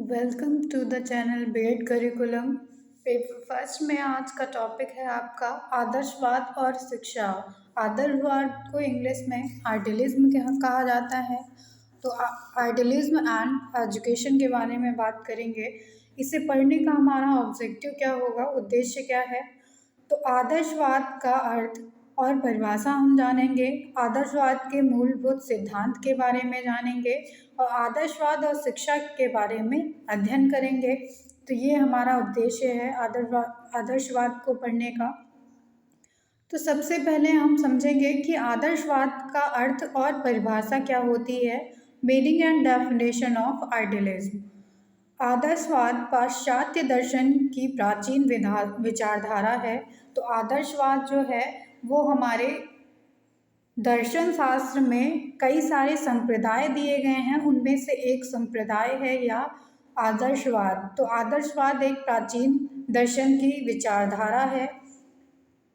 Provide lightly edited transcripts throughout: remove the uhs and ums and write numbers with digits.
Welcome to the channel BEd curriculum. Paper first में आज का टॉपिक है आपका आदर्शवाद और शिक्षा। आदर्शवाद को इंग्लिश में आइडियलिज्म कहा जाता है। तो आइडियलिज्म एंड एजुकेशन के बारे में बात करेंगे। इसे पढ़ने का हमारा ऑब्जेक्टिव क्या होगा, उद्देश्य क्या है। तो आदर्शवाद का अर्थ और परिभाषा हम जानेंगे, आदर्शवाद के मूलभूत सिद्धांत के बारे में जानेंगे और आदर्शवाद और शिक्षा के बारे में अध्ययन करेंगे। तो ये हमारा उद्देश्य है आदर्शवाद को पढ़ने का। तो सबसे पहले हम समझेंगे कि आदर्शवाद का अर्थ और परिभाषा क्या होती है। Meaning and definition of idealism. आदर्शवाद पाश्चात्य दर्शन की प्राचीन विचारधारा है। तो आदर्शवाद जो है वो हमारे दर्शन शास्त्र में कई सारे संप्रदाय दिए गए हैं, उनमें से एक संप्रदाय है या आदर्शवाद। तो आदर्शवाद एक प्राचीन दर्शन की विचारधारा है।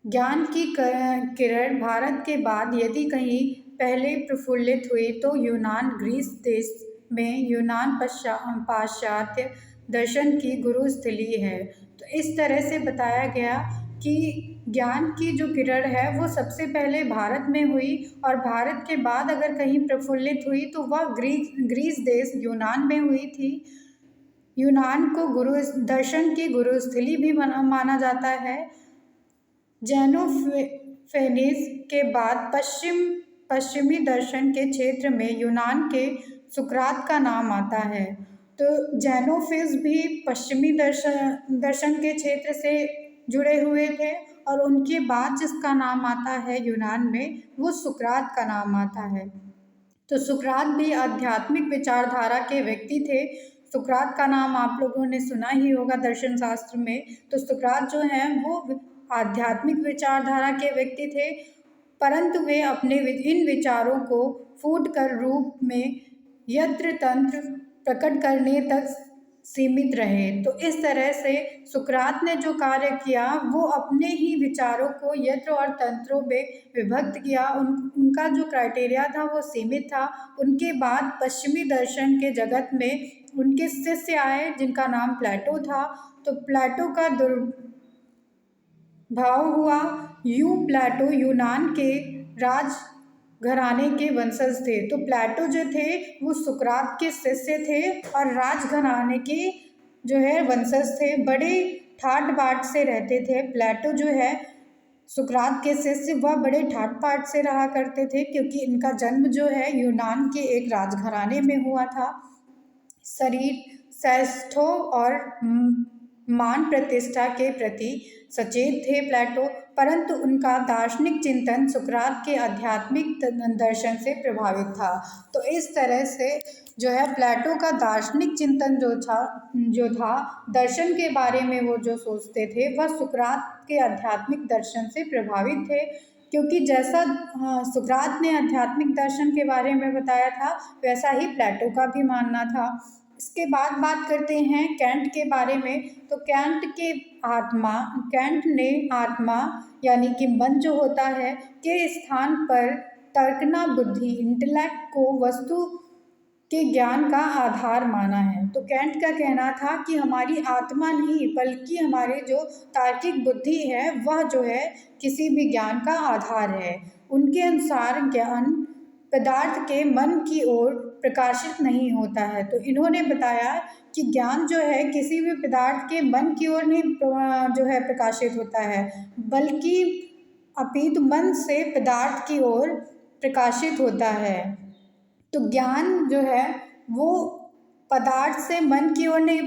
ज्ञान की किरण भारत के बाद यदि कहीं पहले प्रफुल्लित हुई तो यूनान ग्रीस देश में यूनान पाश्चात्य दर्शन की गुरुस्थली है। तो इस तरह से बताया गया कि ज्ञान की जो किरण है वो सबसे पहले भारत में हुई और भारत के बाद अगर कहीं प्रफुल्लित हुई तो वह ग्रीस देश यूनान में हुई थी। यूनान को गुरु दर्शन की गुरुस्थली भी माना जाता है। जेनोफेनिस के बाद पश्चिमी दर्शन के क्षेत्र में यूनान के सुकरात का नाम आता है। तो जेनोफिस भी पश्चिमी दर्शन के क्षेत्र से जुड़े हुए थे और उनके बाद जिसका नाम आता है यूनान में वो सुकरात का नाम आता है। तो सुकरात भी आध्यात्मिक विचारधारा के व्यक्ति थे। सुकरात का नाम आप लोगों ने सुना ही होगा दर्शन शास्त्र में। तो सुकरात जो है वो आध्यात्मिक विचारधारा के व्यक्ति थे, परंतु वे अपने इन विचारों को फूट कर रूप में यंत्र तंत्र प्रकट करने तक सीमित रहे। तो इस तरह से सुकरात ने जो कार्य किया वो अपने ही विचारों को यंत्र और तंत्रों में विभक्त किया। उनका जो क्राइटेरिया था वो सीमित था। उनके बाद पश्चिमी दर्शन के जगत में उनके शिष्य आए जिनका नाम प्लेटो था। तो प्लेटो का भाव हुआ। प्लेटो यूनान के राज घराने के वंशज थे। तो प्लेटो जो थे वो सुकरात के शिष्य थे और राजघराने के जो है वंशज थे। बड़े ठाट बाट से रहते थे। प्लेटो जो है सुकरात के शिष्य वह बड़े ठाट बाट से रहा करते थे क्योंकि इनका जन्म जो है यूनान के एक राजघराने में हुआ था। शरीर श्रेष्ठों और मान प्रतिष्ठा के प्रति सचेत थे प्लेटो, परंतु उनका दार्शनिक चिंतन सुकरात के आध्यात्मिक दर्शन से प्रभावित था। तो इस तरह से जो है प्लेटो का दार्शनिक चिंतन जो था दर्शन के बारे में वो जो सोचते थे वह सुकरात के आध्यात्मिक दर्शन से प्रभावित थे। क्योंकि जैसा सुकरात ने आध्यात्मिक दर्शन के बारे में बताया था वैसा ही प्लेटो का भी मानना था। इसके बाद बात करते हैं कैंट के बारे में। तो कैंट ने आत्मा यानी कि मन जो होता है के स्थान पर तर्कना बुद्धि इंटेलेक्ट को वस्तु के ज्ञान का आधार माना है। तो कैंट का कहना था कि हमारी आत्मा नहीं बल्कि हमारी जो तार्किक बुद्धि है वह जो है किसी भी ज्ञान का आधार है। उनके अनुसार ज्ञान पदार्थ के मन की ओर प्रकाशित नहीं होता है। तो इन्होंने बताया कि ज्ञान जो है किसी भी पदार्थ के मन की ओर नहीं जो है प्रकाशित होता है, बल्कि अपितु मन से पदार्थ की ओर प्रकाशित होता है। तो ज्ञान जो है वो पदार्थ से मन की ओर नहीं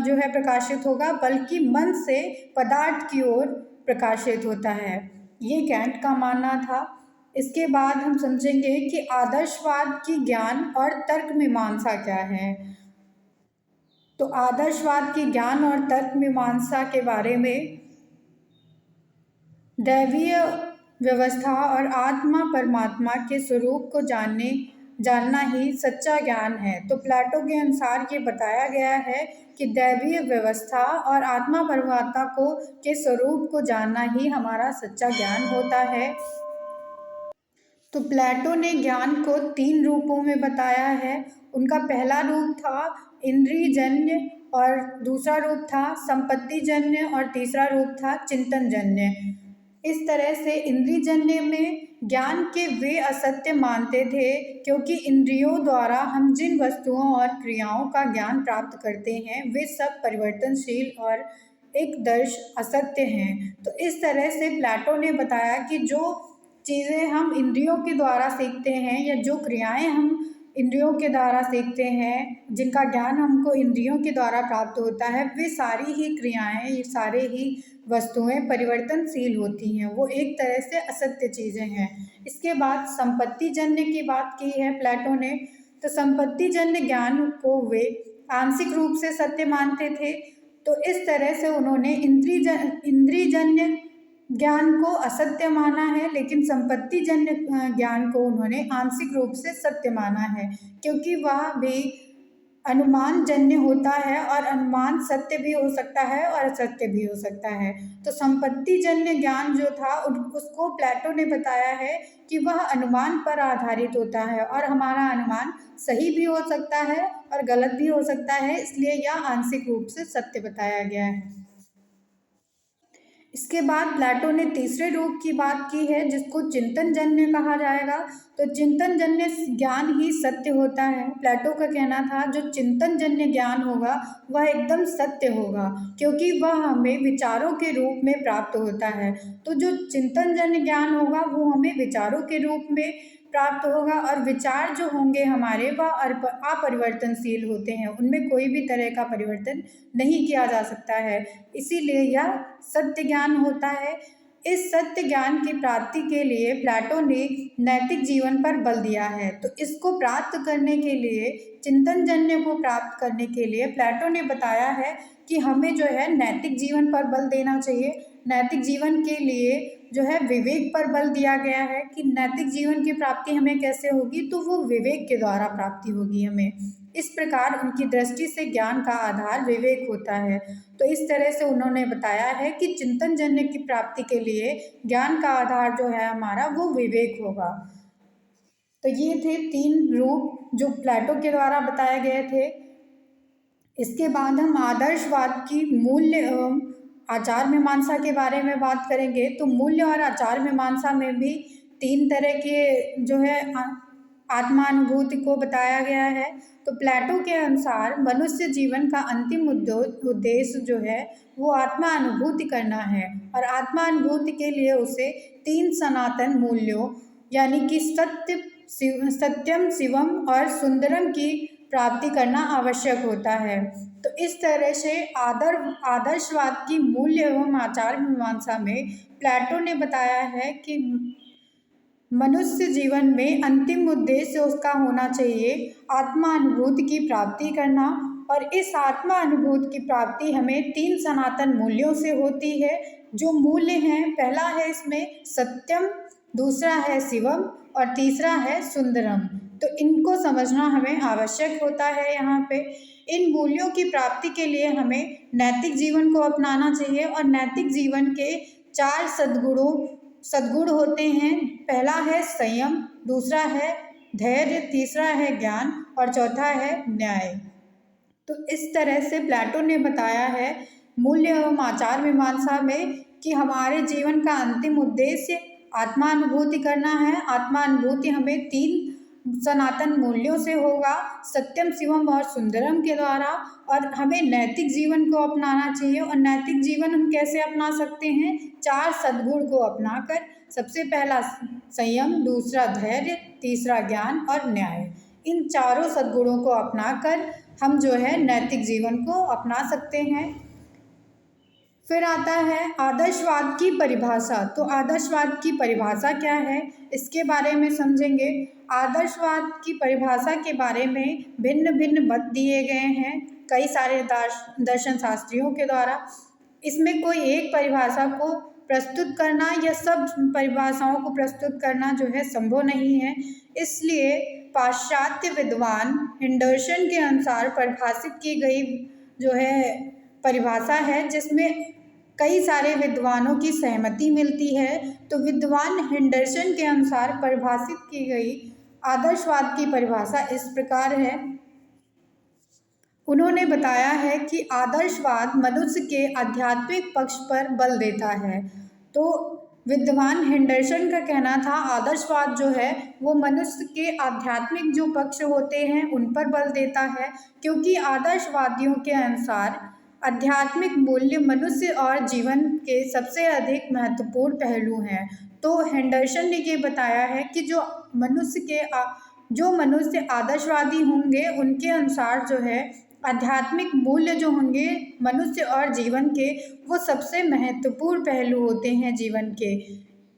जो है प्रकाशित होगा, बल्कि मन से पदार्थ की ओर प्रकाशित होता है। ये कैंट का मानना था। इसके बाद हम समझेंगे कि आदर्शवाद की ज्ञान और तर्क मीमांसा क्या है। तो आदर्शवाद की ज्ञान और तर्क मीमांसा के बारे में दैवीय व्यवस्था और आत्मा परमात्मा के स्वरूप को जानना ही सच्चा ज्ञान है। तो प्लेटो के अनुसार ये बताया गया है कि दैवीय व्यवस्था और आत्मा परमात्मा के स्वरूप को जानना ही हमारा सच्चा ज्ञान होता है। तो प्लेटो ने ज्ञान को 3 रूपों में बताया है। उनका पहला रूप था इंद्रियजन्य और दूसरा रूप था संपत्तिजन्य और तीसरा रूप था चिंतनजन्य। इस तरह से इंद्रियजन्य में ज्ञान के वे असत्य मानते थे क्योंकि इंद्रियों द्वारा हम जिन वस्तुओं और क्रियाओं का ज्ञान प्राप्त करते हैं वे सब परिवर्तनशील और एकदर्श असत्य हैं। तो इस तरह से प्लेटो ने बताया कि जो चीज़ें हम इंद्रियों के द्वारा सीखते हैं या जो क्रियाएं हम इंद्रियों के द्वारा सीखते हैं, जिनका ज्ञान हमको इंद्रियों के द्वारा प्राप्त होता है, वे सारी ही क्रियाएं, ये सारे ही वस्तुएं परिवर्तनशील होती हैं, वो एक तरह से असत्य चीज़ें हैं। इसके बाद संपत्तिजन्य की बात की है प्लेटो ने। तो संपत्तिजन्य ज्ञान को वे आंशिक रूप से सत्य मानते थे। तो इस तरह से उन्होंने इंद्रियजन्य ज्ञान को असत्य माना है, लेकिन संपत्तिजन्य ज्ञान को उन्होंने आंशिक रूप से सत्य माना है, क्योंकि वह भी अनुमानजन्य होता है और अनुमान सत्य भी हो सकता है और असत्य भी हो सकता है। तो संपत्तिजन्य ज्ञान जो था उसको प्लेटो ने बताया है कि वह अनुमान पर आधारित होता है और हमारा अनुमान सही भी हो सकता है और गलत भी हो सकता है, इसलिए यह आंशिक रूप से सत्य बताया गया है। इसके बाद प्लेटो ने तीसरे रूप की बात की है जिसको चिंतनजन्य कहा जाएगा। तो चिंतनजन्य ज्ञान ही सत्य होता है। प्लेटो का कहना था जो चिंतनजन्य ज्ञान होगा वह एकदम सत्य होगा, क्योंकि वह हमें विचारों के रूप में प्राप्त होता है। तो जो चिंतनजन्य ज्ञान होगा वो हमें विचारों के रूप में प्राप्त होगा और विचार जो होंगे हमारे वह अपरिवर्तनशील होते हैं, उनमें कोई भी तरह का परिवर्तन नहीं किया जा सकता है, इसीलिए यह सत्य ज्ञान होता है। इस सत्य ज्ञान की प्राप्ति के लिए प्लेटो ने नैतिक जीवन पर बल दिया है। तो इसको प्राप्त करने के लिए, चिंतनजन्य को प्राप्त करने के लिए प्लेटो ने बताया है कि हमें जो है नैतिक जीवन पर बल देना चाहिए। नैतिक जीवन के लिए जो है विवेक पर बल दिया गया है कि नैतिक जीवन की प्राप्ति हमें कैसे होगी, तो वो विवेक के द्वारा प्राप्ति होगी हमें। इस प्रकार उनकी दृष्टि से ज्ञान का आधार विवेक होता है। तो इस तरह से उन्होंने बताया है कि चिंतनजन्य की प्राप्ति के लिए ज्ञान का आधार जो है हमारा वो विवेक होगा। तो ये थे 3 रूप जो प्लेटो के द्वारा बताए गए थे। इसके बाद हम आदर्शवाद की मूल्य एवं आचार मीमांसा के बारे में बात करेंगे। तो मूल्य और आचार मीमांसा में भी 3 तरह के जो है आत्मानुभूति को बताया गया है। तो प्लेटो के अनुसार मनुष्य जीवन का अंतिम उद्देश्य जो है वो आत्मानुभूति करना है और आत्मानुभूति के लिए उसे 3 सनातन मूल्यों यानी कि सत्यम, शिवम और सुंदरम की प्राप्ति करना आवश्यक होता है। तो इस तरह से आदर्शवाद की मूल्य एवं आचार मीमांसा में प्लेटो ने बताया है कि मनुष्य जीवन में अंतिम उद्देश्य उसका होना चाहिए आत्मानुभूति की प्राप्ति करना, और इस आत्मानुभूति की प्राप्ति हमें 3 सनातन मूल्यों से होती है। जो मूल्य हैं, पहला है इसमें सत्यम, दूसरा है शिवम और तीसरा है सुंदरम। तो इनको समझना हमें आवश्यक होता है। यहाँ पे इन मूल्यों की प्राप्ति के लिए हमें नैतिक जीवन को अपनाना चाहिए और नैतिक जीवन के 4 सद्गुण होते हैं। पहला है संयम, दूसरा है धैर्य, तीसरा है ज्ञान और चौथा है न्याय। तो इस तरह से प्लेटो ने बताया है मूल्य एवं आचार मीमांसा में कि हमारे जीवन का अंतिम उद्देश्य आत्मानुभूति करना है। आत्मानुभूति हमें 3 सनातन मूल्यों से होगा, सत्यम, शिवम और सुंदरम के द्वारा, और हमें नैतिक जीवन को अपनाना चाहिए। और नैतिक जीवन हम कैसे अपना सकते हैं? 4 सद्गुण को अपनाकर। सबसे पहला संयम, दूसरा धैर्य, तीसरा ज्ञान और न्याय। इन चारों सद्गुणों को अपनाकर हम जो है नैतिक जीवन को अपना सकते हैं। फिर आता है आदर्शवाद की परिभाषा। तो आदर्शवाद की परिभाषा क्या है, इसके बारे में समझेंगे। आदर्शवाद की परिभाषा के बारे में भिन्न भिन्न मत दिए गए हैं कई सारे दर्शन शास्त्रियों के द्वारा। इसमें कोई एक परिभाषा को प्रस्तुत करना या सब परिभाषाओं को प्रस्तुत करना जो है संभव नहीं है। इसलिए पाश्चात्य विद्वान हेंडरसन के अनुसार परिभाषित की गई जो है परिभाषा है जिसमें कई सारे विद्वानों की सहमति मिलती है। तो विद्वान हेंडरसन के अनुसार परिभाषित की गई आदर्शवाद की परिभाषा इस प्रकार है। उन्होंने बताया है कि आदर्शवाद मनुष्य के आध्यात्मिक पक्ष पर बल देता है। तो विद्वान हेंडरसन का कहना था आदर्शवाद जो है वो मनुष्य के आध्यात्मिक जो पक्ष होते हैं उन पर बल देता है, क्योंकि आदर्शवादियों के अनुसार आध्यात्मिक मूल्य मनुष्य और जीवन के सबसे अधिक महत्वपूर्ण पहलू हैं। तो हेंडरसन ने ये बताया है कि जो मनुष्य आदर्शवादी होंगे उनके अनुसार जो है आध्यात्मिक मूल्य जो होंगे मनुष्य और जीवन के वो सबसे महत्वपूर्ण पहलू होते हैं जीवन के।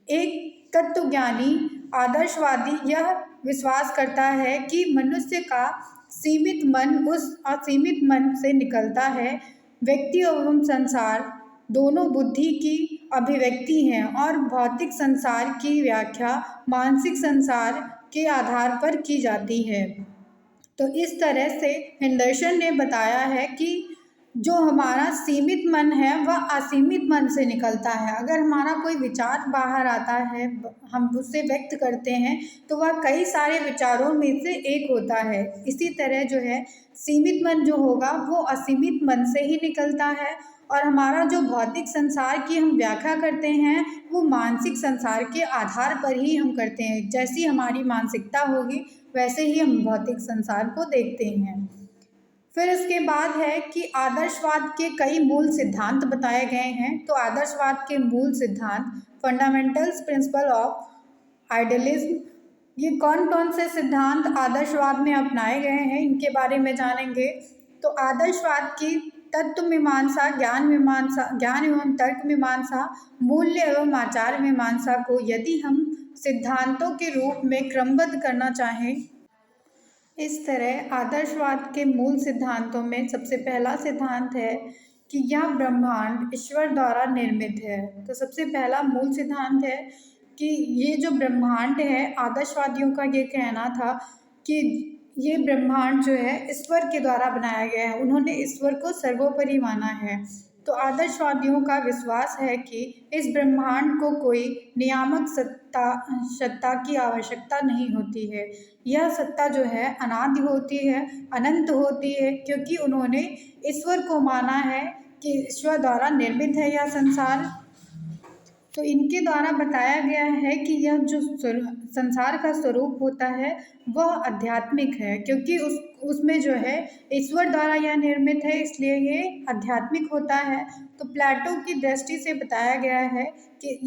एक तत्वज्ञानी आदर्शवादी यह विश्वास करता है कि मनुष्य का सीमित मन उस असीमित मन से निकलता है। व्यक्ति एवं संसार दोनों बुद्धि की अभिव्यक्ति हैं और भौतिक संसार की व्याख्या मानसिक संसार के आधार पर की जाती है। तो इस तरह से हेंडरसन ने बताया है कि जो हमारा सीमित मन है वह असीमित मन से निकलता है। अगर हमारा कोई विचार बाहर आता है, हम उससे व्यक्त करते हैं, तो वह कई सारे विचारों में से एक होता है। इसी तरह जो है सीमित मन जो होगा वो असीमित मन से ही निकलता है, और हमारा जो भौतिक संसार की हम व्याख्या करते हैं वो मानसिक संसार के आधार पर ही हम करते हैं। जैसी हमारी मानसिकता होगी वैसे ही हम भौतिक संसार को देखते हैं। फिर इसके बाद है कि आदर्शवाद के कई मूल सिद्धांत बताए गए हैं। तो आदर्शवाद के मूल सिद्धांत फंडामेंटल्स प्रिंसिपल ऑफ आइडियलिज्म, ये कौन कौन से सिद्धांत आदर्शवाद में अपनाए गए हैं इनके बारे में जानेंगे। तो आदर्शवाद की तत्व मीमांसा, ज्ञान एवं तर्क मीमांसा, मूल्य एवं आचार मीमांसा को यदि हम सिद्धांतों के रूप में क्रमबद्ध करना चाहें, इस तरह आदर्शवाद के मूल सिद्धांतों में सबसे पहला सिद्धांत है कि यह ब्रह्मांड ईश्वर द्वारा निर्मित है। तो सबसे पहला मूल सिद्धांत है कि ये जो ब्रह्मांड है, आदर्शवादियों का ये कहना था कि ये ब्रह्मांड जो है ईश्वर के द्वारा बनाया गया है। उन्होंने ईश्वर को सर्वोपरि माना है। तो आदर्शवादियों का विश्वास है कि इस ब्रह्मांड को कोई नियामक सत्ता की आवश्यकता नहीं होती है। यह सत्ता जो है अनादि होती है, अनंत होती है, क्योंकि उन्होंने ईश्वर को माना है कि ईश्वर द्वारा निर्मित है यह संसार। तो इनके द्वारा बताया गया है कि यह जो संसार का स्वरूप होता है वह आध्यात्मिक है, क्योंकि उसमें जो है ईश्वर द्वारा यह निर्मित है, इसलिए ये आध्यात्मिक होता है। तो प्लेटो की दृष्टि से बताया गया है कि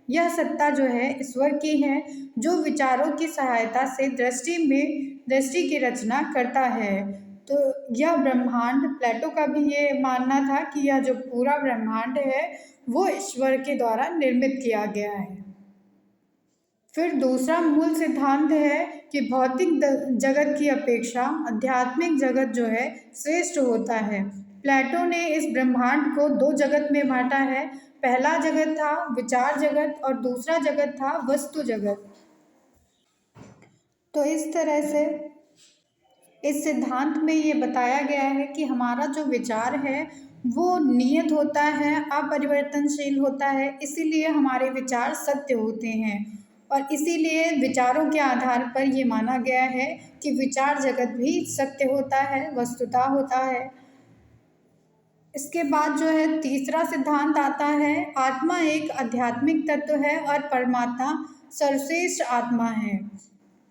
यह सत्ता जो है ईश्वर की है, जो विचारों की सहायता से दृष्टि की रचना करता है। तो यह ब्रह्मांड, प्लेटो का भी ये मानना था कि यह जो पूरा ब्रह्मांड है वो ईश्वर के द्वारा निर्मित किया गया है। फिर दूसरा मूल सिद्धांत है कि भौतिक जगत की अपेक्षा आध्यात्मिक जगत जो है श्रेष्ठ होता है। प्लेटो ने इस ब्रह्मांड को दो जगत में बांटा है। पहला जगत था विचार जगत और दूसरा जगत था वस्तु जगत। तो इस तरह से इस सिद्धांत में ये बताया गया है कि हमारा जो विचार है वो नियत होता है, अपरिवर्तनशील होता है, इसीलिए हमारे विचार सत्य होते हैं, और इसीलिए विचारों के आधार पर ये माना गया है कि विचार जगत भी सत्य होता है, वस्तुतः होता है। इसके बाद जो है तीसरा सिद्धांत आता है, आत्मा एक आध्यात्मिक तत्व है और परमात्मा सर्वश्रेष्ठ आत्मा है।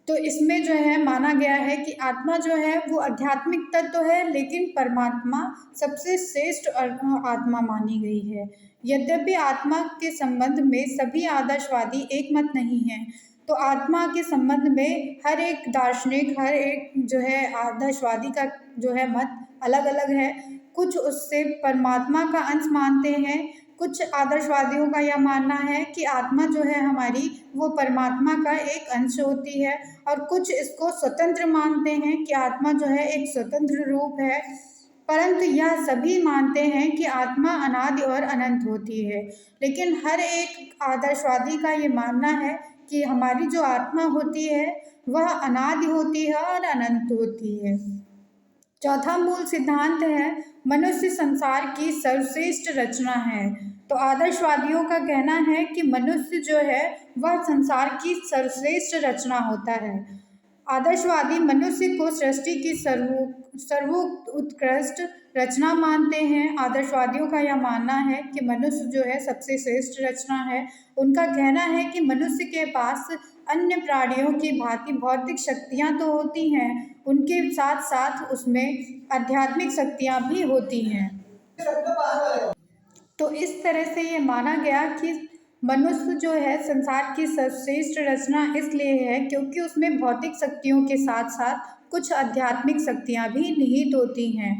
तो इसमें जो है माना गया है कि आत्मा जो है वो आध्यात्मिक तत्व है, लेकिन परमात्मा सबसे श्रेष्ठ आत्मा मानी गई है। यद्यपि आत्मा के संबंध में सभी आदर्शवादी एक मत नहीं हैं। तो आत्मा के संबंध में हर एक दार्शनिक, हर एक जो है आदर्शवादी का जो है मत अलग अलग है। कुछ उससे परमात्मा का अंश मानते हैं, कुछ आदर्शवादियों का यह मानना है कि आत्मा जो है हमारी वो परमात्मा का एक अंश होती है, और कुछ इसको स्वतंत्र मानते हैं कि आत्मा जो है एक स्वतंत्र रूप है। परंतु यह सभी मानते हैं कि आत्मा अनादि और अनंत होती है। लेकिन हर एक आदर्शवादी का ये मानना है कि हमारी जो आत्मा होती है वह अनादि होती है और अनंत होती है। चौथा मूल सिद्धांत है मनुष्य संसार की सर्वश्रेष्ठ रचना है। तो आदर्शवादियों का कहना है कि मनुष्य जो है वह संसार की सर्वश्रेष्ठ रचना होता है। आदर्शवादी मनुष्य को सृष्टि की सर्वोत्कृष्ट रचना मानते हैं। आदर्शवादियों का यह मानना है कि मनुष्य जो है सबसे श्रेष्ठ रचना है। उनका कहना है कि मनुष्य के पास अन्य प्राणियों की भांति भौतिक शक्तियाँ तो होती हैं, उनके साथ साथ उसमें आध्यात्मिक शक्तियाँ भी होती हैं। तो इस तरह से ये माना गया कि मनुष्य जो है संसार की सर्वश्रेष्ठ रचना इसलिए है क्योंकि उसमें भौतिक शक्तियों के साथ साथ कुछ आध्यात्मिक शक्तियाँ भी निहित होती हैं।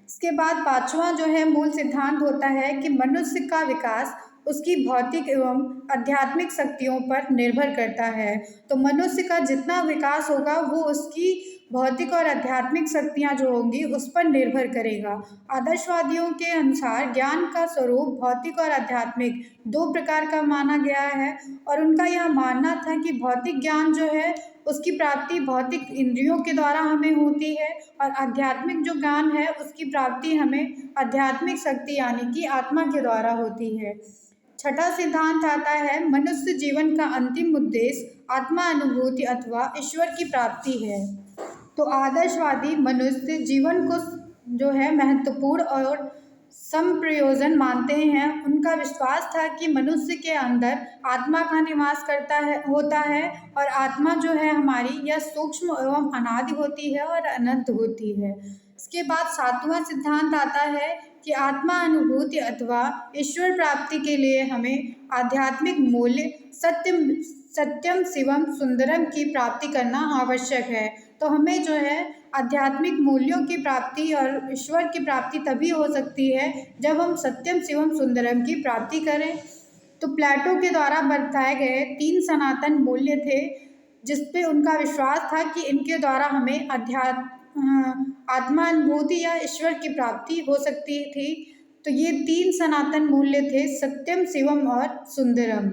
इसके बाद पांचवा जो है मूल सिद्धांत होता है कि मनुष्य का विकास उसकी भौतिक एवं आध्यात्मिक शक्तियों पर निर्भर करता है। तो मनुष्य का जितना विकास होगा वो उसकी भौतिक और आध्यात्मिक शक्तियाँ जो होंगी उस पर निर्भर करेगा। आदर्शवादियों के अनुसार ज्ञान का स्वरूप भौतिक और आध्यात्मिक दो प्रकार का माना गया है और उनका यह मानना था कि भौतिक ज्ञान जो है उसकी प्राप्ति भौतिक इंद्रियों के द्वारा हमें होती है और आध्यात्मिक जो ज्ञान है उसकी प्राप्ति हमें आध्यात्मिक शक्ति यानी कि आत्मा के द्वारा होती है। छठा सिद्धांत आता है मनुष्य जीवन का अंतिम उद्देश्य आत्मा अनुभूति अथवा ईश्वर की प्राप्ति है। तो आदर्शवादी मनुष्य जीवन को जो है महत्वपूर्ण और संप्रयोजन मानते हैं। उनका विश्वास था कि मनुष्य के अंदर आत्मा का निवास होता है और आत्मा जो है हमारी यह सूक्ष्म एवं अनादि होती है और अनंत होती है। इसके बाद सातवां सिद्धांत आता है कि आत्मा अनुभूति अथवा ईश्वर प्राप्ति के लिए हमें आध्यात्मिक मूल्य सत्यम शिवम सुंदरम की प्राप्ति करना आवश्यक है। तो हमें जो है आध्यात्मिक मूल्यों की प्राप्ति और ईश्वर की प्राप्ति तभी हो सकती है जब हम सत्यम शिवम सुंदरम की प्राप्ति करें। तो प्लेटो के द्वारा बताए गए 3 सनातन मूल्य थे जिस पे उनका विश्वास था कि इनके द्वारा हमें आत्मा अनुभूति या ईश्वर की प्राप्ति हो सकती थी। तो ये 3 सनातन मूल्य थे सत्यम शिवम और सुंदरम।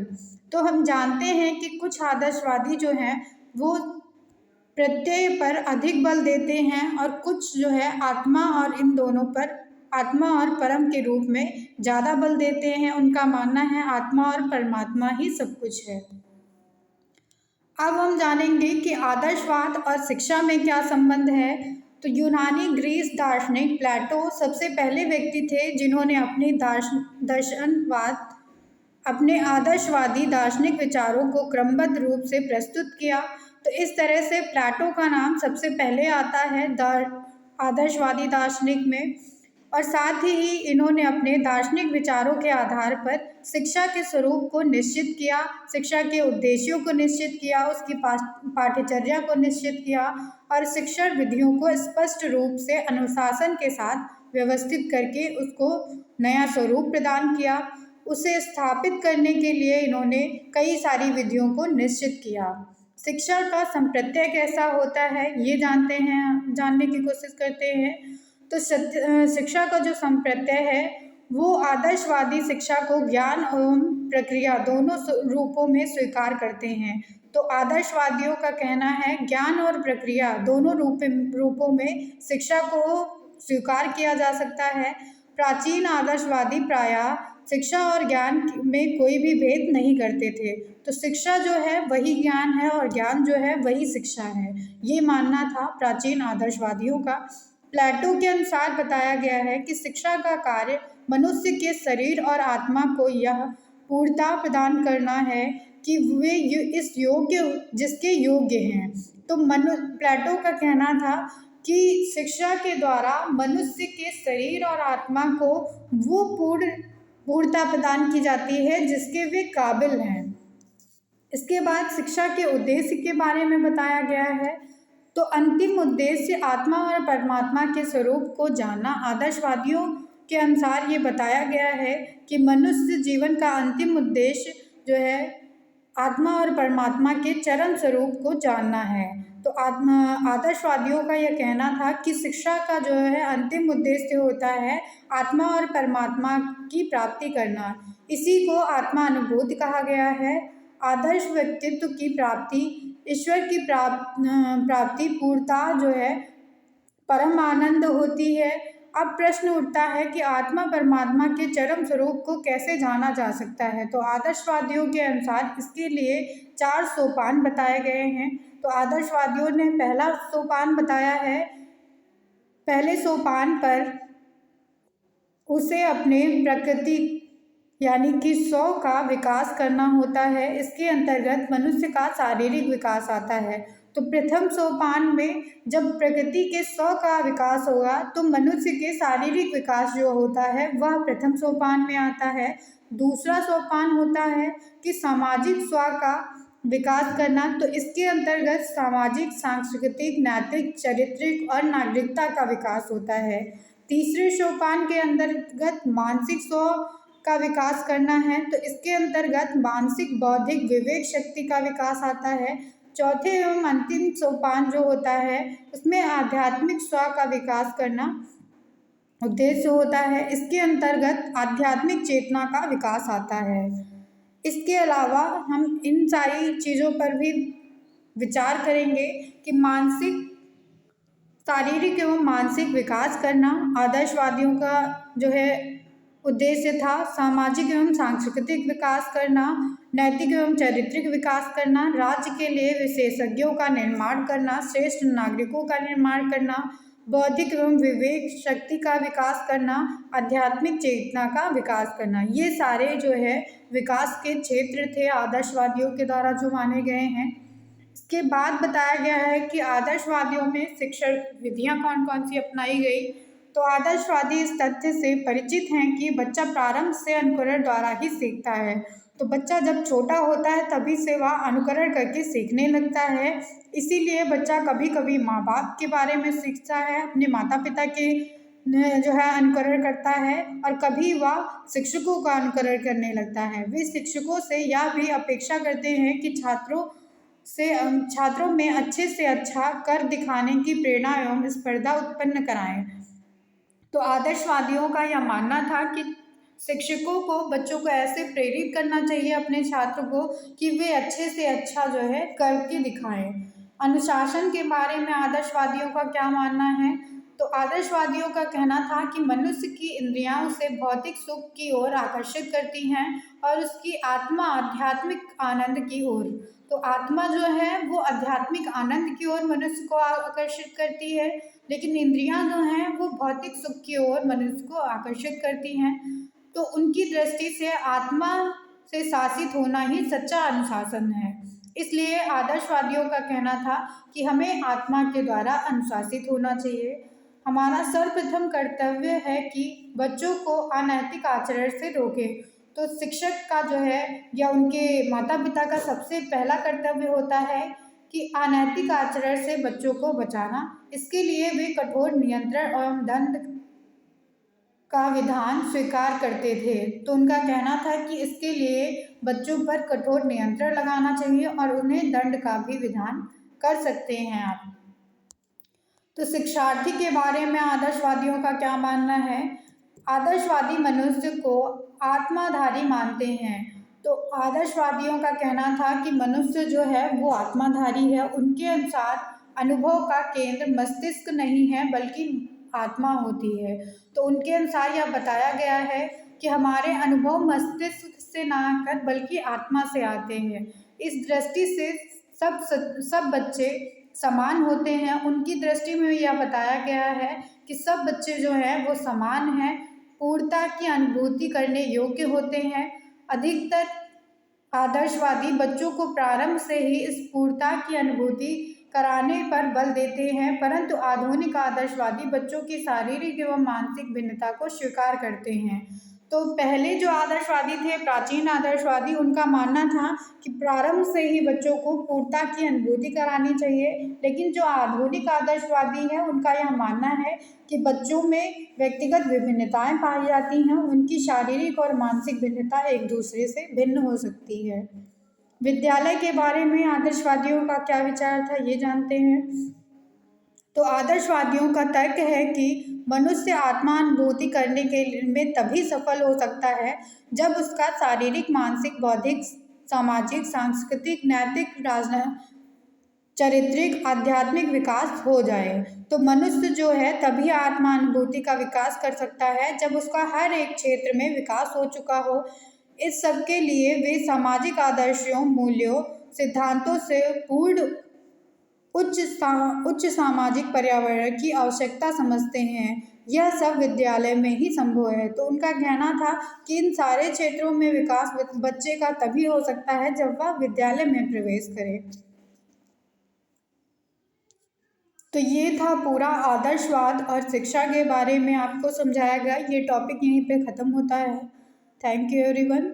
तो हम जानते हैं कि कुछ आदर्शवादी जो हैं वो प्रत्यय पर अधिक बल देते हैं और कुछ जो है आत्मा और इन दोनों पर आत्मा और परम के रूप में ज़्यादा बल देते हैं। उनका मानना है आत्मा और परमात्मा ही सब कुछ है। अब हम जानेंगे कि आदर्शवाद और शिक्षा में क्या संबंध है। तो यूनानी ग्रीस दार्शनिक प्लेटो सबसे पहले व्यक्ति थे जिन्होंने अपने आदर्शवादी दार्शनिक विचारों को क्रमबद्ध रूप से प्रस्तुत किया। तो इस तरह से प्लेटो का नाम सबसे पहले आता है आदर्शवादी दार्शनिक में और साथ ही इन्होंने अपने दार्शनिक विचारों के आधार पर शिक्षा के स्वरूप को निश्चित किया, शिक्षा के उद्देश्यों को निश्चित किया, उसकी पाठ्यचर्या को निश्चित किया और शिक्षण विधियों को स्पष्ट रूप से अनुशासन के साथ व्यवस्थित करके उसको नया स्वरूप प्रदान किया। उसे स्थापित करने के लिए इन्होंने कई सारी विधियों को निश्चित किया। शिक्षा का संप्रत्यय कैसा होता है ये जानने की कोशिश करते हैं। तो शिक्षा का जो संप्रत्यय है वो आदर्शवादी शिक्षा को ज्ञान एवं प्रक्रिया दोनों रूपों में स्वीकार करते हैं। तो आदर्शवादियों का कहना है ज्ञान और प्रक्रिया दोनों रूपों में शिक्षा को स्वीकार किया जा सकता है। प्राचीन आदर्शवादी प्रायः शिक्षा और ज्ञान में कोई भी भेद नहीं करते थे। तो शिक्षा जो है वही ज्ञान है और ज्ञान जो है वही शिक्षा है, ये मानना था प्राचीन आदर्शवादियों का। प्लेटो के अनुसार बताया गया है कि शिक्षा का कार्य मनुष्य के शरीर और आत्मा को यह पूर्णता प्रदान करना है कि वे इस योग्य जिसके योग्य हैं। तो प्लेटो का कहना था कि शिक्षा के द्वारा मनुष्य के शरीर और आत्मा को वो पूर्णता प्रदान की जाती है जिसके वे काबिल हैं। इसके बाद शिक्षा के उद्देश्य के बारे में बताया गया है। तो अंतिम उद्देश्य आत्मा और परमात्मा के स्वरूप को जानना। आदर्शवादियों के अनुसार ये बताया गया है कि मनुष्य जीवन का अंतिम उद्देश्य जो है आत्मा और परमात्मा के चरम स्वरूप को जानना है। तो आदर्शवादियों का यह कहना था कि शिक्षा का जो है अंतिम उद्देश्य होता है आत्मा और परमात्मा की प्राप्ति करना। इसी को आत्मा अनुभूति कहा गया है। आदर्श व्यक्तित्व की प्राप्ति, ईश्वर की प्राप्ति पूर्णता जो है परम आनंद होती है। अब प्रश्न उठता है कि आत्मा परमात्मा के चरम स्वरूप को कैसे जाना जा सकता है। तो आदर्शवादियों के अनुसार इसके लिए 4 सोपान बताए गए हैं। तो आदर्शवादियों ने पहला सोपान बताया है। पहले सोपान पर उसे अपने प्रकृति यानी कि 100 का विकास करना होता है। इसके अंतर्गत मनुष्य का शारीरिक विकास आता है। तो प्रथम सोपान में जब प्रकृति के 100 का विकास होगा तो मनुष्य के शारीरिक विकास जो होता है वह प्रथम सोपान में आता है। दूसरा सोपान होता है कि सामाजिक स्व का विकास करना। तो इसके अंतर्गत सामाजिक, सांस्कृतिक, नैतिक, चारित्रिक और नागरिकता का विकास होता है। तीसरे सोपान के अंतर्गत मानसिक स्व का विकास करना है। तो इसके अंतर्गत मानसिक, बौद्धिक, विवेक शक्ति का विकास आता है। चौथे एवं अंतिम सोपान जो होता है उसमें आध्यात्मिक स्व का विकास करना उद्देश्य होता है। इसके अंतर्गत आध्यात्मिक चेतना का विकास आता है। इसके अलावा हम इन सारी चीज़ों पर भी विचार करेंगे कि शारीरिक एवं मानसिक विकास करना आदर्शवादियों का जो है उद्देश्य था। सामाजिक एवं सांस्कृतिक विकास करना, नैतिक एवं चारित्रिक विकास करना, राज्य के लिए विशेषज्ञों का निर्माण करना, श्रेष्ठ नागरिकों का निर्माण करना, बौद्धिक एवं विवेक शक्ति का विकास करना, आध्यात्मिक चेतना का विकास करना, ये सारे जो है विकास के क्षेत्र थे आदर्शवादियों के द्वारा जो माने गए हैं। इसके बाद बताया गया है कि आदर्शवादियों में शिक्षण विधियां कौन कौन सी अपनाई गई। तो आदर्शवादी इस तथ्य से परिचित हैं कि बच्चा प्रारंभ से अनुकरण द्वारा ही सीखता है। तो बच्चा जब छोटा होता है तभी से वह अनुकरण करके सीखने लगता है। इसीलिए बच्चा कभी कभी माँ बाप के बारे में सीखता है, अपने माता पिता के जो है अनुकरण करता है, और कभी वह शिक्षकों का अनुकरण करने लगता है। वे शिक्षकों से यह भी अपेक्षा करते हैं कि छात्रों में अच्छे से अच्छा कर दिखाने की प्रेरणा एवं स्पर्धा उत्पन्न कराएं। तो आदर्शवादियों का यह मानना था कि शिक्षकों को बच्चों को ऐसे प्रेरित करना चाहिए अपने छात्र को कि वे अच्छे से अच्छा जो है करके दिखाएं। अनुशासन के बारे में आदर्शवादियों का क्या मानना है। तो आदर्शवादियों का कहना था कि मनुष्य की इंद्रियां उसे भौतिक सुख की ओर आकर्षित करती हैं और उसकी आत्मा आध्यात्मिक आनंद की ओर। तो आत्मा जो है वो आध्यात्मिक आनंद की ओर मनुष्य को आकर्षित करती है, लेकिन इंद्रियां जो हैं वो भौतिक सुख की ओर मनुष्य को आकर्षित करती हैं। तो उनकी दृष्टि से आत्मा से शासित होना ही सच्चा अनुशासन है। इसलिए आदर्शवादियों का कहना था कि हमें आत्मा के द्वारा अनुशासित होना चाहिए। हमारा सर्वप्रथम कर्तव्य है कि बच्चों को अनैतिक आचरण से रोकें। तो शिक्षक का जो है या उनके माता पिता का सबसे पहला कर्तव्य होता है कि अनैतिक आचरण से बच्चों को बचाना। इसके लिए वे कठोर नियंत्रण एवं दंड का विधान स्वीकार करते थे। तो उनका कहना था कि इसके लिए बच्चों पर कठोर नियंत्रण लगाना चाहिए और उन्हें दंड का भी विधान कर सकते हैं आप। तो शिक्षार्थी के बारे में आदर्शवादियों का क्या मानना है। आदर्शवादी मनुष्य को आत्माधारी मानते हैं। तो आदर्शवादियों का कहना था कि मनुष्य जो है वो आत्माधारी है। उनके अनुसार अनुभव का केंद्र मस्तिष्क नहीं है बल्कि आत्मा होती है। तो उनके अनुसार यह बताया गया है कि हमारे अनुभव मस्तिष्क से ना आकर बल्कि आत्मा से आते हैं। इस दृष्टि से सब बच्चे समान होते हैं। उनकी दृष्टि में यह बताया गया है कि सब बच्चे जो हैं वो समान हैं, पूर्णता की अनुभूति करने योग्य होते हैं। अधिकतर आदर्शवादी बच्चों को प्रारंभ से ही इस पूर्णता की अनुभूति कराने पर बल देते हैं, परंतु आधुनिक आदर्शवादी बच्चों की शारीरिक एवं मानसिक भिन्नता को स्वीकार करते हैं। तो पहले जो आदर्शवादी थे, प्राचीन आदर्शवादी, उनका मानना था कि प्रारंभ से ही बच्चों को पूर्णता की अनुभूति करानी चाहिए, लेकिन जो आधुनिक आदर्शवादी हैं उनका यह मानना है कि बच्चों में व्यक्तिगत विभिन्नताएं पाई जाती हैं, उनकी शारीरिक और मानसिक भिन्नता एक दूसरे से भिन्न हो सकती है। विद्यालय के बारे में आदर्शवादियों का क्या विचार था ये जानते हैं। तो आदर्शवादियों का तर्क है कि मनुष्य आत्मानुभूति करने के में तभी सफल हो सकता है जब उसका शारीरिक, मानसिक, बौद्धिक, सामाजिक, सांस्कृतिक, नैतिक, चारित्रिक, आध्यात्मिक विकास हो जाए। तो मनुष्य जो है तभी आत्मानुभूति का विकास कर सकता है जब उसका हर एक क्षेत्र में विकास हो चुका हो। इस सब के लिए वे सामाजिक आदर्शों, मूल्यों, सिद्धांतों से पूर्ण उच्च सामाजिक पर्यावरण की आवश्यकता समझते हैं। यह सब विद्यालय में ही संभव है। तो उनका कहना था कि इन सारे क्षेत्रों में विकास बच्चे का तभी हो सकता है जब वह विद्यालय में प्रवेश करे। तो ये था पूरा आदर्शवाद और शिक्षा के बारे में आपको समझाया गया। ये टॉपिक यहीं पे ख़त्म होता है। Thank you everyone.